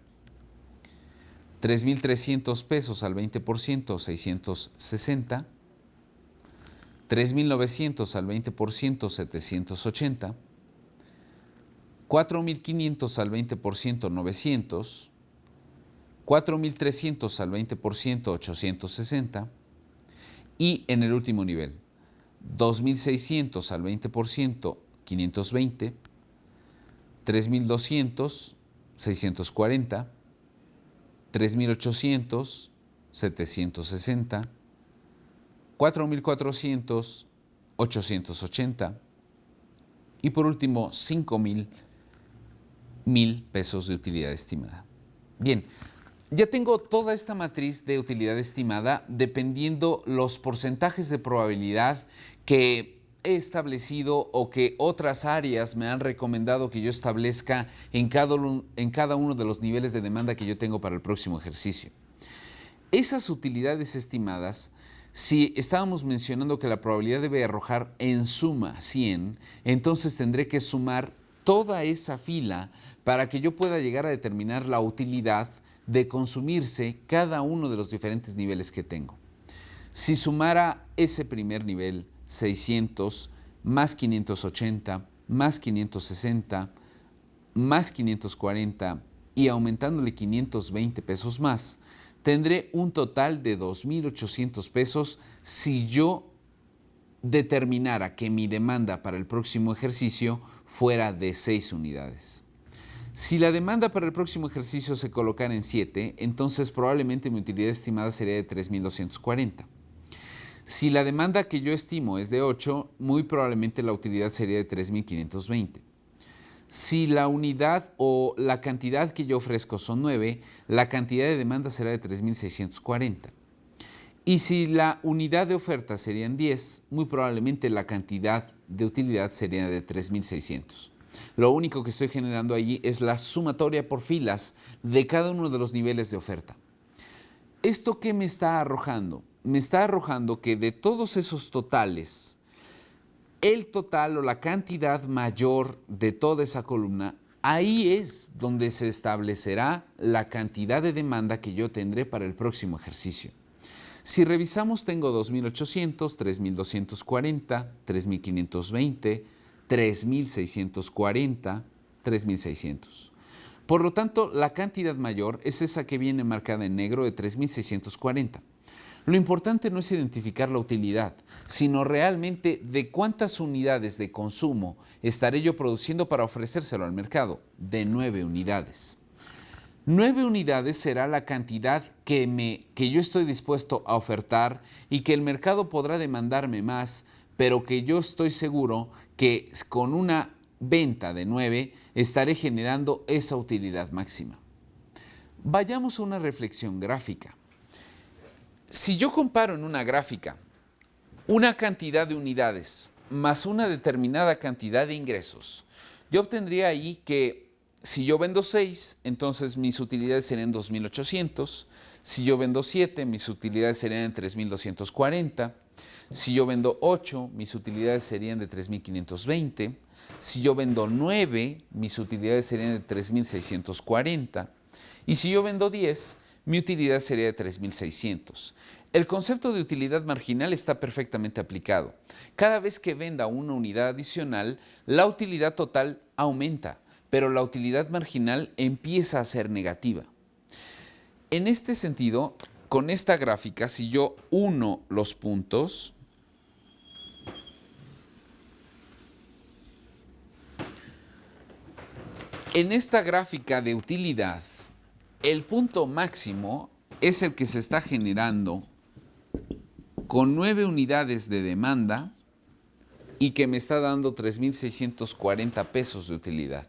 3,300 pesos al 20%, 660. 3,900 al 20%, 780. 4,500 al 20%, 900. 4,300 al 20%, 860. Y en el último nivel, 2,600 al 20%, 520. 3,200, 640, 3,800, 760, 4,400, 880 y por último 5,000, 1,000 pesos de utilidad estimada. Bien, ya tengo toda esta matriz de utilidad estimada dependiendo los porcentajes de probabilidad que he establecido o que otras áreas me han recomendado que yo establezca en cada uno de los niveles de demanda que yo tengo para el próximo ejercicio. Esas utilidades estimadas, si estábamos mencionando que la probabilidad debe arrojar en suma 100, entonces tendré que sumar toda esa fila para que yo pueda llegar a determinar la utilidad de consumirse cada uno de los diferentes niveles que tengo. Si sumara ese primer nivel, 600, más 580, más 560, más 540 y aumentándole 520 pesos más, tendré un total de 2,800 pesos si yo determinara que mi demanda para el próximo ejercicio fuera de 6 unidades. Si la demanda para el próximo ejercicio se colocara en 7, entonces probablemente mi utilidad estimada sería de 3,240. Si la demanda que yo estimo es de 8, muy probablemente la utilidad sería de 3,520. Si la unidad o la cantidad que yo ofrezco son 9, la cantidad de demanda será de 3,640. Y si la unidad de oferta serían 10, muy probablemente la cantidad de utilidad sería de 3,600. Lo único que estoy generando allí es la sumatoria por filas de cada uno de los niveles de oferta. ¿Esto qué me está arrojando? Me está arrojando que de todos esos totales, el total o la cantidad mayor de toda esa columna, ahí es donde se establecerá la cantidad de demanda que yo tendré para el próximo ejercicio. Si revisamos, tengo 2,800, 3,240, 3,520, 3,640, 3,600. Por lo tanto, la cantidad mayor es esa que viene marcada en negro de 3,640. Lo importante no es identificar la utilidad, sino realmente de cuántas unidades de consumo estaré yo produciendo para ofrecérselo al mercado. De 9 unidades. 9 unidades será la cantidad que yo estoy dispuesto a ofertar y que el mercado podrá demandarme más, pero que yo estoy seguro que con una venta de 9 estaré generando esa utilidad máxima. Vayamos a una reflexión gráfica. Si yo comparo en una gráfica una cantidad de unidades más una determinada cantidad de ingresos, yo obtendría ahí que si yo vendo 6, entonces mis utilidades serían 2,800. Si yo vendo 7, mis utilidades serían 3,240. Si yo vendo 8, mis utilidades serían de 3,520. Si yo vendo 9, mis utilidades serían de 3,640. Y si yo vendo 10, mi utilidad sería de 3,600. El concepto de utilidad marginal está perfectamente aplicado. Cada vez que venda una unidad adicional, la utilidad total aumenta, pero la utilidad marginal empieza a ser negativa. En este sentido, con esta gráfica, si yo uno los puntos, en esta gráfica de utilidad, el punto máximo es el que se está generando con 9 unidades de demanda y que me está dando 3,640 pesos de utilidad.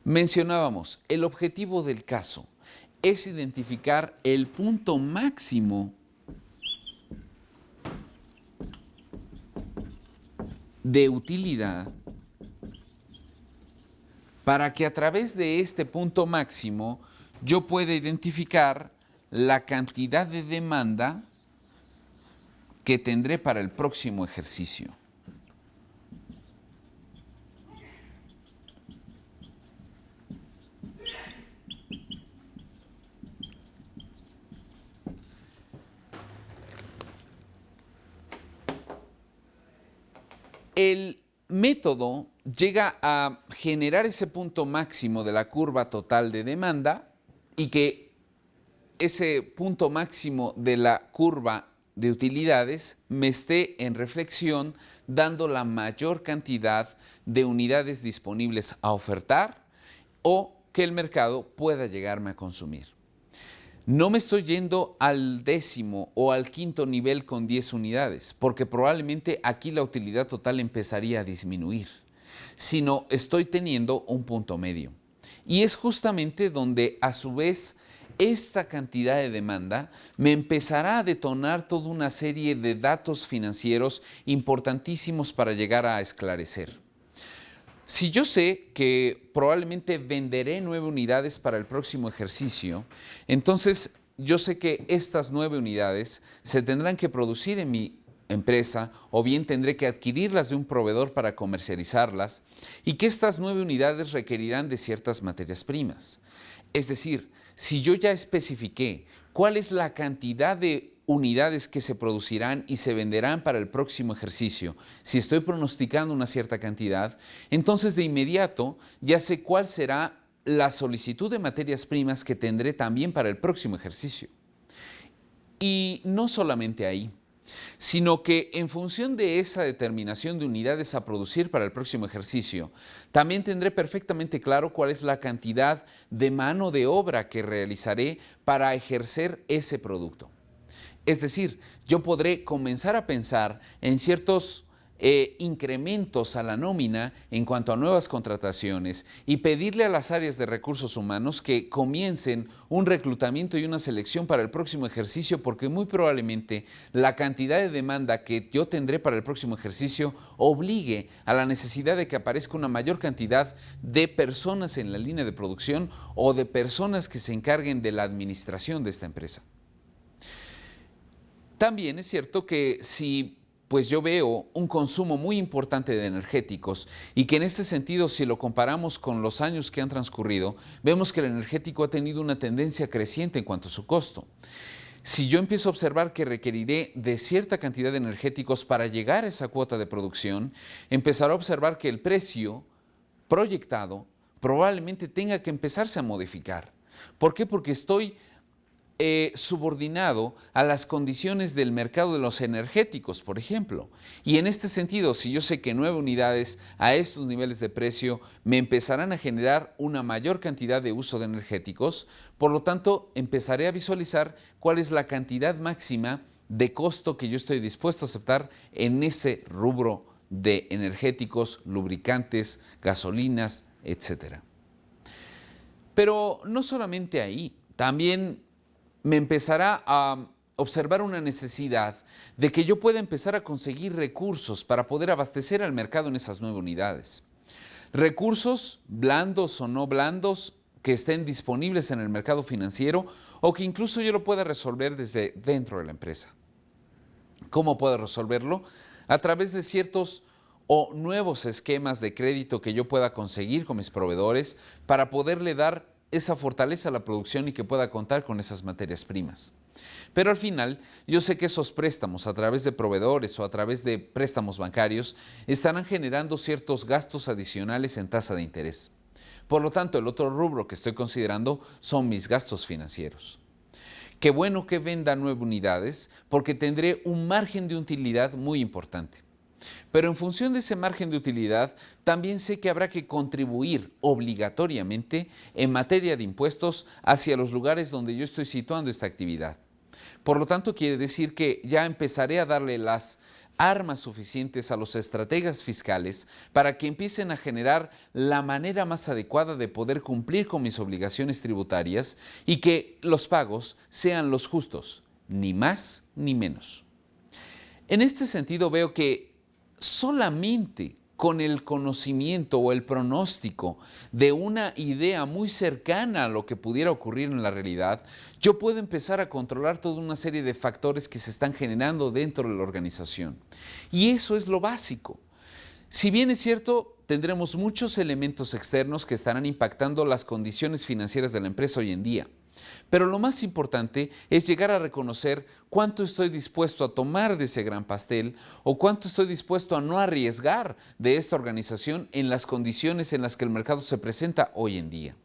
Mencionábamos, el objetivo del caso es identificar el punto máximo de utilidad para que a través de este punto máximo yo pueda identificar la cantidad de demanda que tendré para el próximo ejercicio. El método llega a generar ese punto máximo de la curva total de demanda y que ese punto máximo de la curva de utilidades me esté en reflexión dando la mayor cantidad de unidades disponibles a ofertar o que el mercado pueda llegarme a consumir. No me estoy yendo al 10º o al 5º nivel con 10 unidades, porque probablemente aquí la utilidad total empezaría a disminuir, sino estoy teniendo un punto medio. Y es justamente donde a su vez esta cantidad de demanda me empezará a detonar toda una serie de datos financieros importantísimos para llegar a esclarecer. Si yo sé que probablemente venderé 9 unidades para el próximo ejercicio, entonces yo sé que estas 9 unidades se tendrán que producir en mi empresa o bien tendré que adquirirlas de un proveedor para comercializarlas y que estas 9 unidades requerirán de ciertas materias primas. Es decir, si yo ya especifiqué cuál es la cantidad de unidades que se producirán y se venderán para el próximo ejercicio, si estoy pronosticando una cierta cantidad, entonces de inmediato ya sé cuál será la solicitud de materias primas que tendré también para el próximo ejercicio. Y no solamente ahí, sino que en función de esa determinación de unidades a producir para el próximo ejercicio, también tendré perfectamente claro cuál es la cantidad de mano de obra que realizaré para ejercer ese producto. Es decir, yo podré comenzar a pensar en ciertos incrementos a la nómina en cuanto a nuevas contrataciones y pedirle a las áreas de recursos humanos que comiencen un reclutamiento y una selección para el próximo ejercicio, porque muy probablemente la cantidad de demanda que yo tendré para el próximo ejercicio obligue a la necesidad de que aparezca una mayor cantidad de personas en la línea de producción o de personas que se encarguen de la administración de esta empresa. También es cierto que si pues yo veo un consumo muy importante de energéticos y que en este sentido, si lo comparamos con los años que han transcurrido, vemos que el energético ha tenido una tendencia creciente en cuanto a su costo. Si yo empiezo a observar que requeriré de cierta cantidad de energéticos para llegar a esa cuota de producción, empezaré a observar que el precio proyectado probablemente tenga que empezarse a modificar. ¿Por qué? Porque estoy subordinado a las condiciones del mercado de los energéticos, por ejemplo. Y en este sentido, si yo sé que 9 unidades a estos niveles de precio me empezarán a generar una mayor cantidad de uso de energéticos, por lo tanto, empezaré a visualizar cuál es la cantidad máxima de costo que yo estoy dispuesto a aceptar en ese rubro de energéticos, lubricantes, gasolinas, etc. Pero no solamente ahí, también me empezará a observar una necesidad de que yo pueda empezar a conseguir recursos para poder abastecer al mercado en esas 9 unidades. Recursos blandos o no blandos que estén disponibles en el mercado financiero o que incluso yo lo pueda resolver desde dentro de la empresa. ¿Cómo puedo resolverlo? A través de ciertos o nuevos esquemas de crédito que yo pueda conseguir con mis proveedores para poderle dar esa fortaleza a la producción y que pueda contar con esas materias primas. Pero al final, yo sé que esos préstamos a través de proveedores o a través de préstamos bancarios estarán generando ciertos gastos adicionales en tasa de interés. Por lo tanto, el otro rubro que estoy considerando son mis gastos financieros. Qué bueno que venda 9 unidades porque tendré un margen de utilidad muy importante. Pero en función de ese margen de utilidad, también sé que habrá que contribuir obligatoriamente en materia de impuestos hacia los lugares donde yo estoy situando esta actividad. Por lo tanto, quiere decir que ya empezaré a darle las armas suficientes a los estrategas fiscales para que empiecen a generar la manera más adecuada de poder cumplir con mis obligaciones tributarias y que los pagos sean los justos, ni más ni menos. En este sentido veo que solamente con el conocimiento o el pronóstico de una idea muy cercana a lo que pudiera ocurrir en la realidad, yo puedo empezar a controlar toda una serie de factores que se están generando dentro de la organización. Y eso es lo básico. Si bien es cierto, tendremos muchos elementos externos que estarán impactando las condiciones financieras de la empresa hoy en día. Pero lo más importante es llegar a reconocer cuánto estoy dispuesto a tomar de ese gran pastel o cuánto estoy dispuesto a no arriesgar de esta organización en las condiciones en las que el mercado se presenta hoy en día.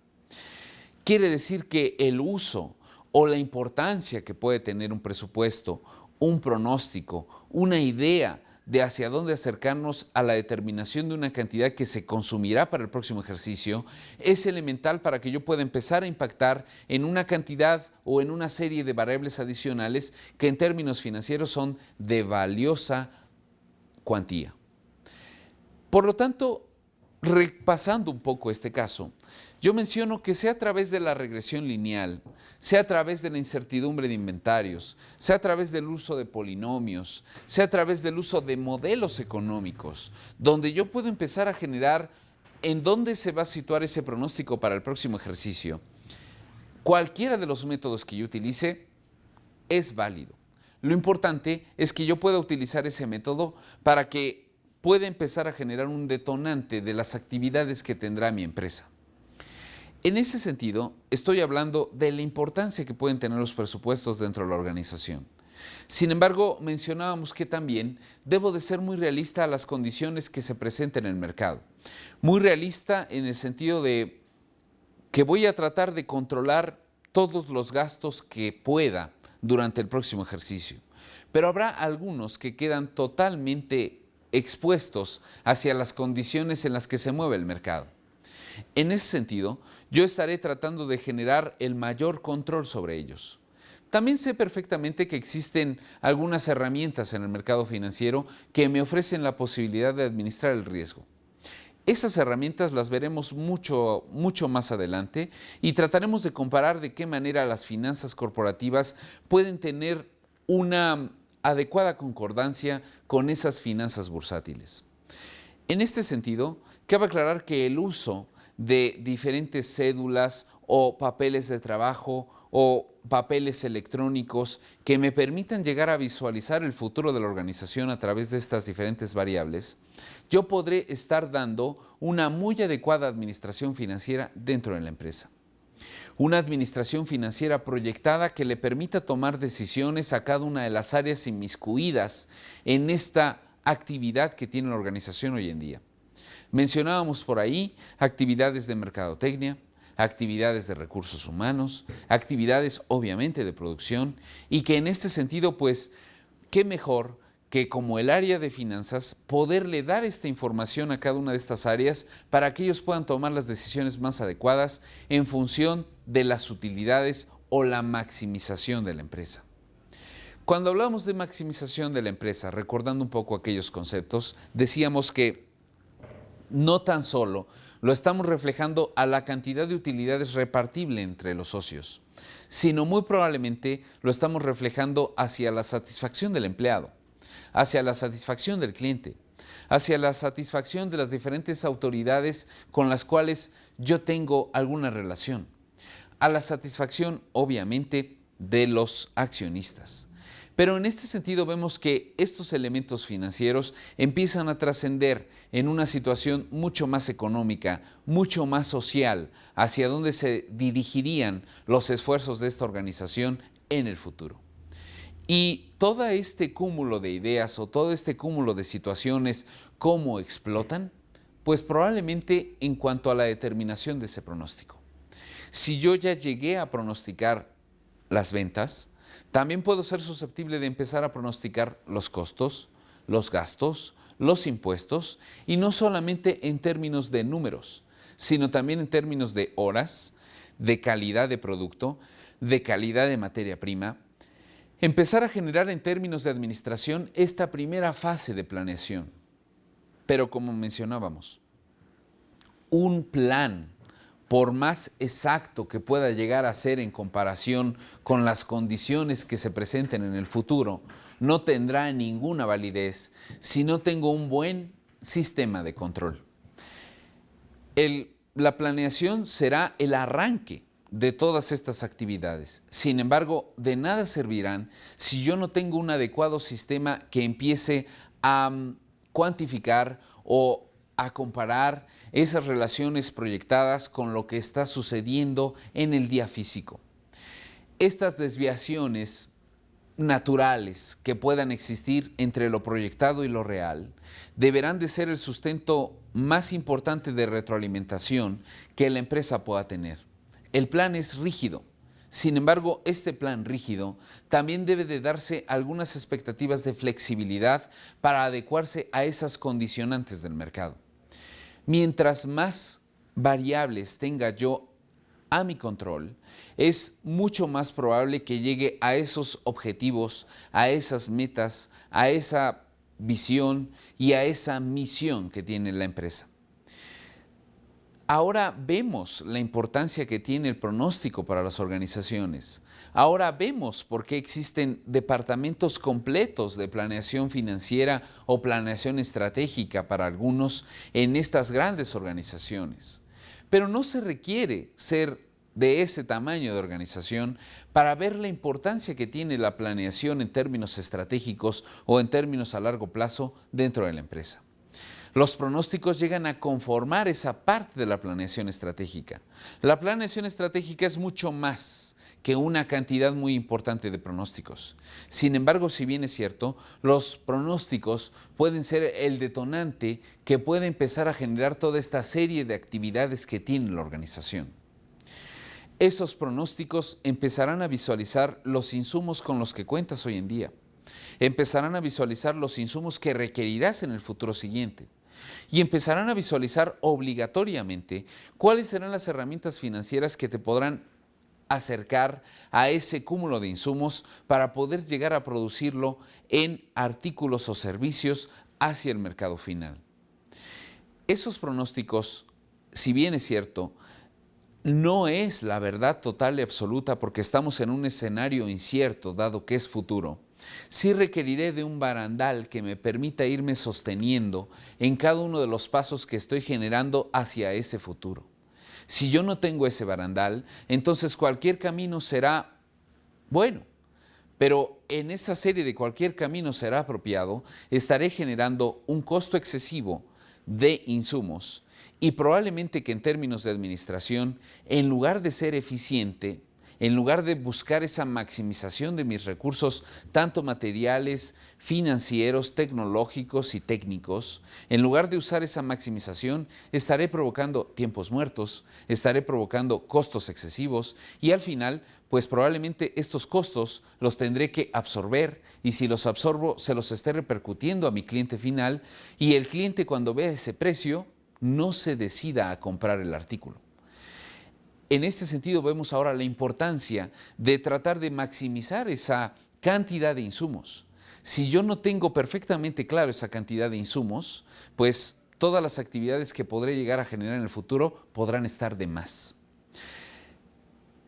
Quiere decir que el uso o la importancia que puede tener un presupuesto, un pronóstico, una idea de hacia dónde acercarnos a la determinación de una cantidad que se consumirá para el próximo ejercicio es elemental para que yo pueda empezar a impactar en una cantidad o en una serie de variables adicionales que en términos financieros son de valiosa cuantía. Por lo tanto, repasando un poco este caso, yo menciono que sea a través de la regresión lineal, sea a través de la incertidumbre de inventarios, sea a través del uso de polinomios, sea a través del uso de modelos económicos, donde yo puedo empezar a generar en dónde se va a situar ese pronóstico para el próximo ejercicio. Cualquiera de los métodos que yo utilice es válido. Lo importante es que yo pueda utilizar ese método para que pueda empezar a generar un detonante de las actividades que tendrá mi empresa. En ese sentido, estoy hablando de la importancia que pueden tener los presupuestos dentro de la organización. Sin embargo, mencionábamos que también debo de ser muy realista a las condiciones que se presenten en el mercado. Muy realista en el sentido de que voy a tratar de controlar todos los gastos que pueda durante el próximo ejercicio. Pero habrá algunos que quedan totalmente expuestos hacia las condiciones en las que se mueve el mercado. En ese sentido, yo estaré tratando de generar el mayor control sobre ellos. También sé perfectamente que existen algunas herramientas en el mercado financiero que me ofrecen la posibilidad de administrar el riesgo. Esas herramientas las veremos mucho más adelante y trataremos de comparar de qué manera las finanzas corporativas pueden tener una adecuada concordancia con esas finanzas bursátiles. En este sentido, cabe aclarar que el uso de diferentes cédulas o papeles de trabajo o papeles electrónicos que me permitan llegar a visualizar el futuro de la organización a través de estas diferentes variables, yo podré estar dando una muy adecuada administración financiera dentro de la empresa. Una administración financiera proyectada que le permita tomar decisiones a cada una de las áreas inmiscuidas en esta actividad que tiene la organización hoy en día. Mencionábamos por ahí actividades de mercadotecnia, actividades de recursos humanos, actividades obviamente de producción y que en este sentido, pues, qué mejor que como el área de finanzas poderle dar esta información a cada una de estas áreas para que ellos puedan tomar las decisiones más adecuadas en función de las utilidades o la maximización de la empresa. Cuando hablamos de maximización de la empresa, recordando un poco aquellos conceptos, decíamos que no tan solo lo estamos reflejando a la cantidad de utilidades repartible entre los socios, sino muy probablemente lo estamos reflejando hacia la satisfacción del empleado, hacia la satisfacción del cliente, hacia la satisfacción de las diferentes autoridades con las cuales yo tengo alguna relación, a la satisfacción obviamente de los accionistas. Pero en este sentido vemos que estos elementos financieros empiezan a trascender en una situación mucho más económica, mucho más social, hacia donde se dirigirían los esfuerzos de esta organización en el futuro. Y todo este cúmulo de ideas o todo este cúmulo de situaciones, ¿cómo explotan? Pues probablemente en cuanto a la determinación de ese pronóstico. Si yo ya llegué a pronosticar las ventas, también puedo ser susceptible de empezar a pronosticar los costos, los gastos, los impuestos, y no solamente en términos de números, sino también en términos de horas, de calidad de producto, de calidad de materia prima. Empezar a generar en términos de administración esta primera fase de planeación. Pero como mencionábamos, un plan, por más exacto que pueda llegar a ser en comparación con las condiciones que se presenten en el futuro, no tendrá ninguna validez si no tengo un buen sistema de control. La planeación será el arranque de todas estas actividades. Sin embargo, de nada servirán si yo no tengo un adecuado sistema que empiece a cuantificar o a comparar esas relaciones proyectadas con lo que está sucediendo en el día físico. Estas desviaciones naturales que puedan existir entre lo proyectado y lo real deberán de ser el sustento más importante de retroalimentación que la empresa pueda tener. El plan es rígido, Sin embargo, este plan rígido también debe de darse algunas expectativas de flexibilidad para adecuarse a esas condicionantes del mercado. Mientras más variables tenga yo a mi control, es mucho más probable que llegue a esos objetivos, a esas metas, a esa visión y a esa misión que tiene la empresa. Ahora vemos la importancia que tiene el pronóstico para las organizaciones. Ahora vemos por qué existen departamentos completos de planeación financiera o planeación estratégica para algunos en estas grandes organizaciones. Pero no se requiere ser de ese tamaño de organización para ver la importancia que tiene la planeación en términos estratégicos o en términos a largo plazo dentro de la empresa. Los pronósticos llegan a conformar esa parte de la planeación estratégica. La planeación estratégica es mucho más que una cantidad muy importante de pronósticos. Sin embargo, si bien es cierto, los pronósticos pueden ser el detonante que puede empezar a generar toda esta serie de actividades que tiene la organización. Esos pronósticos empezarán a visualizar los insumos con los que cuentas hoy en día. Empezarán a visualizar los insumos que requerirás en el futuro siguiente. Y empezarán a visualizar obligatoriamente cuáles serán las herramientas financieras que te podrán acercar a ese cúmulo de insumos para poder llegar a producirlo en artículos o servicios hacia el mercado final. Esos pronósticos, si bien es cierto, no es la verdad total y absoluta porque estamos en un escenario incierto dado que es futuro. Sí requeriré de un barandal que me permita irme sosteniendo en cada uno de los pasos que estoy generando hacia ese futuro. Si yo no tengo ese barandal, entonces cualquier camino será bueno, pero en esa serie de cualquier camino será apropiado, estaré generando un costo excesivo de insumos y probablemente que en términos de administración, en lugar de ser eficiente, en lugar de buscar esa maximización de mis recursos, tanto materiales, financieros, tecnológicos y técnicos, en lugar de usar esa maximización, estaré provocando tiempos muertos, estaré provocando costos excesivos y al final, pues probablemente estos costos los tendré que absorber y si los absorbo, se los esté repercutiendo a mi cliente final y el cliente cuando vea ese precio, no se decida a comprar el artículo. En este sentido vemos ahora la importancia de tratar de maximizar esa cantidad de insumos. Si yo no tengo perfectamente claro esa cantidad de insumos, pues todas las actividades que podré llegar a generar en el futuro podrán estar de más.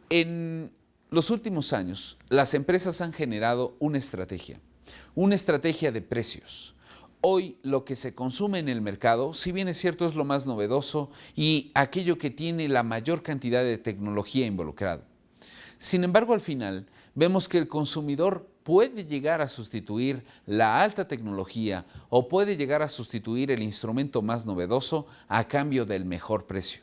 En los últimos años, las empresas han generado una estrategia de precios. Hoy lo que se consume en el mercado, si bien es cierto, es lo más novedoso y aquello que tiene la mayor cantidad de tecnología involucrado. Sin embargo, al final, vemos que el consumidor puede llegar a sustituir la alta tecnología o puede llegar a sustituir el instrumento más novedoso a cambio del mejor precio.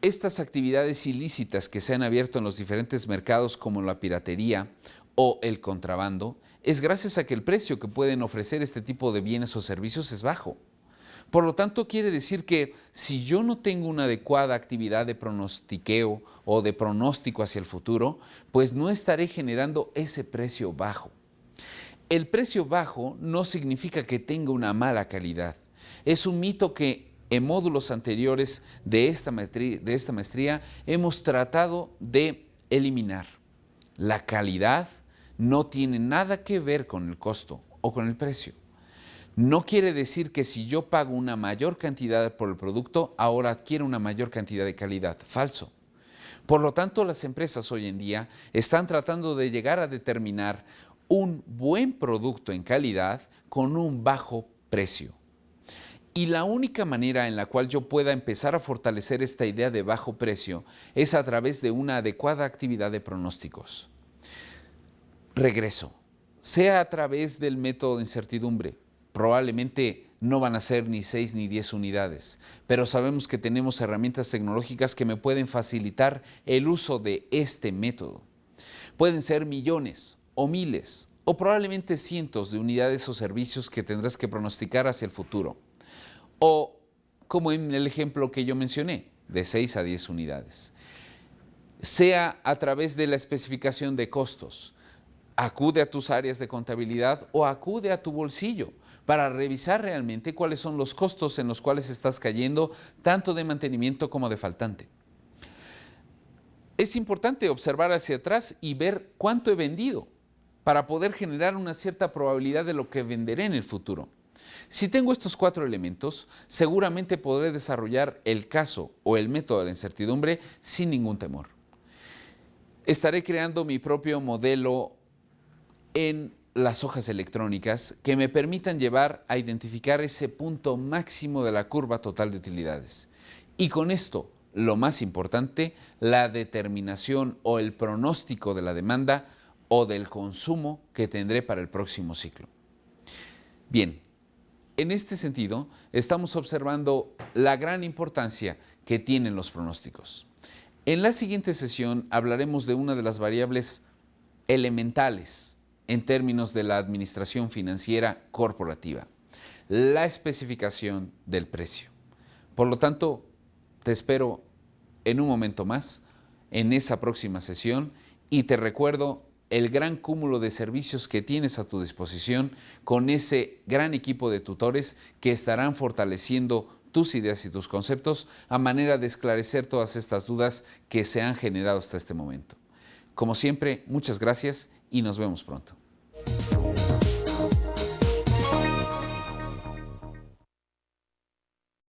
Estas actividades ilícitas que se han abierto en los diferentes mercados como la piratería o el contrabando, es gracias a que el precio que pueden ofrecer este tipo de bienes o servicios es bajo. Por lo tanto, quiere decir que si yo no tengo una adecuada actividad de pronostiqueo o de pronóstico hacia el futuro, pues no estaré generando ese precio bajo. El precio bajo no significa que tenga una mala calidad. Es un mito que en módulos anteriores de esta maestría hemos tratado de eliminar. La calidad no tiene nada que ver con el costo o con el precio. No quiere decir que si yo pago una mayor cantidad por el producto, ahora adquiero una mayor cantidad de calidad. Falso. Por lo tanto, las empresas hoy en día están tratando de llegar a determinar un buen producto en calidad con un bajo precio. Y la única manera en la cual yo pueda empezar a fortalecer esta idea de bajo precio es a través de una adecuada actividad de pronósticos. Regreso, sea a través del método de incertidumbre. Probablemente no van a ser ni 6 ni 10 unidades, pero sabemos que tenemos herramientas tecnológicas que me pueden facilitar el uso de este método. Pueden ser millones o miles o probablemente cientos de unidades o servicios que tendrás que pronosticar hacia el futuro. O como en el ejemplo que yo mencioné, de 6 a 10 unidades. sea a través de la especificación de costos. Acude a tus áreas de contabilidad o acude a tu bolsillo para revisar realmente cuáles son los costos en los cuales estás cayendo, tanto de mantenimiento como de faltante. Es importante observar hacia atrás y ver cuánto he vendido para poder generar una cierta probabilidad de lo que venderé en el futuro. Si tengo estos 4 elementos, seguramente podré desarrollar el caso o el método de la incertidumbre sin ningún temor. Estaré creando mi propio modelo en las hojas electrónicas que me permitan llevar a identificar ese punto máximo de la curva total de utilidades. Y con esto, lo más importante, la determinación o el pronóstico de la demanda o del consumo que tendré para el próximo ciclo. Bien, en este sentido, estamos observando la gran importancia que tienen los pronósticos. En la siguiente sesión hablaremos de una de las variables elementales en términos de la administración financiera corporativa, la especificación del precio. Por lo tanto, te espero en un momento más en esa próxima sesión y te recuerdo el gran cúmulo de servicios que tienes a tu disposición con ese gran equipo de tutores que estarán fortaleciendo tus ideas y tus conceptos a manera de esclarecer todas estas dudas que se han generado hasta este momento. Como siempre, muchas gracias y nos vemos pronto.